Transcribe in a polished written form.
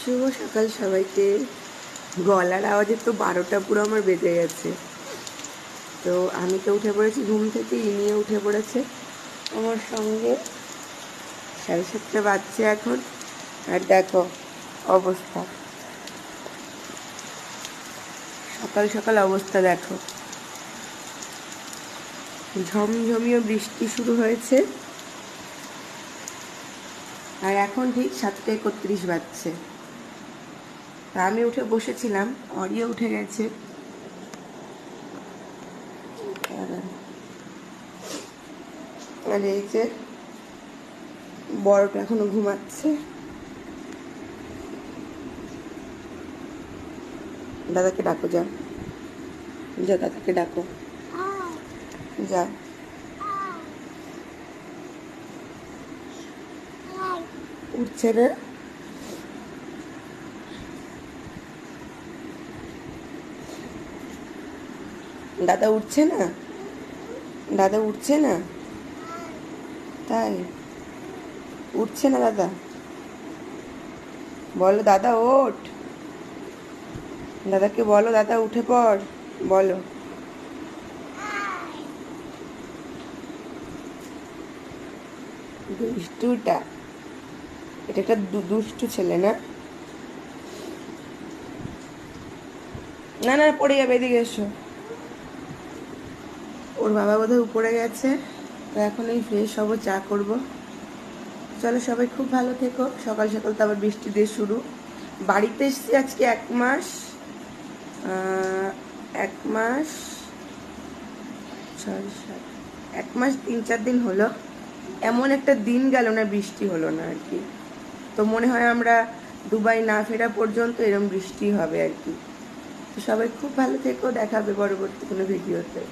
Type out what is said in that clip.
শুভ সকাল সবাইকে। গলার আওয়াজে তো 12টা পুরো আমার বেজে গেছে। তো আমি তো উঠে পড়েছি ঘুম থেকে, ইনিয়ে উঠে পড়েছে আমার সঙ্গে। 7:30 বাজছে এখন। আর দেখো অবস্থা, সকাল সকাল অবস্থা দেখো। ঝমঝমিয়ে বৃষ্টি শুরু হয়েছে। আর এখন ঠিক 7:31 বাজছে। তা আমি উঠে বসেছিলাম, অরিও উঠে গেছে। আর এই যে বড়টা এখনো ঘুমাচ্ছে। দাদাকে ডাকো, যা যা, দাদাকে ডাকো, যা। উঠছে না? দাদা উঠছে না? দাদা উঠছে না? তাই উঠছে না দাদা? বলো দাদা ওঠ, দাদাকে বলো দাদা উঠে পড়, বলো। দুষ্টুটা, এটা একটা দুষ্টু ছেলে না? না না, পড়ে যাবে, এদিকে এসো। ওর বাবা বোধহয় উপরে গেছে। তো এখন এই ফ্রেশ হবো, চা করব। চলো সবাই খুব ভালো থেকো। সকাল সকাল তো আবার বৃষ্টি দিয়ে শুরু। বাড়িতে এসেছি আজকে 1 মাস, 1 মাস 6-7, 1 মাস 3-4 দিন হলো। এমন একটা দিন গেল না বৃষ্টি হলো না আর কি। তো মনে হয় আমরা দুবাই না ফেরা পর্যন্ত এরকম বৃষ্টি হবে আর কি। তো সবাই খুব ভালো থেকো, দেখা হবে পরবর্তী কোনো ভিডিওতে।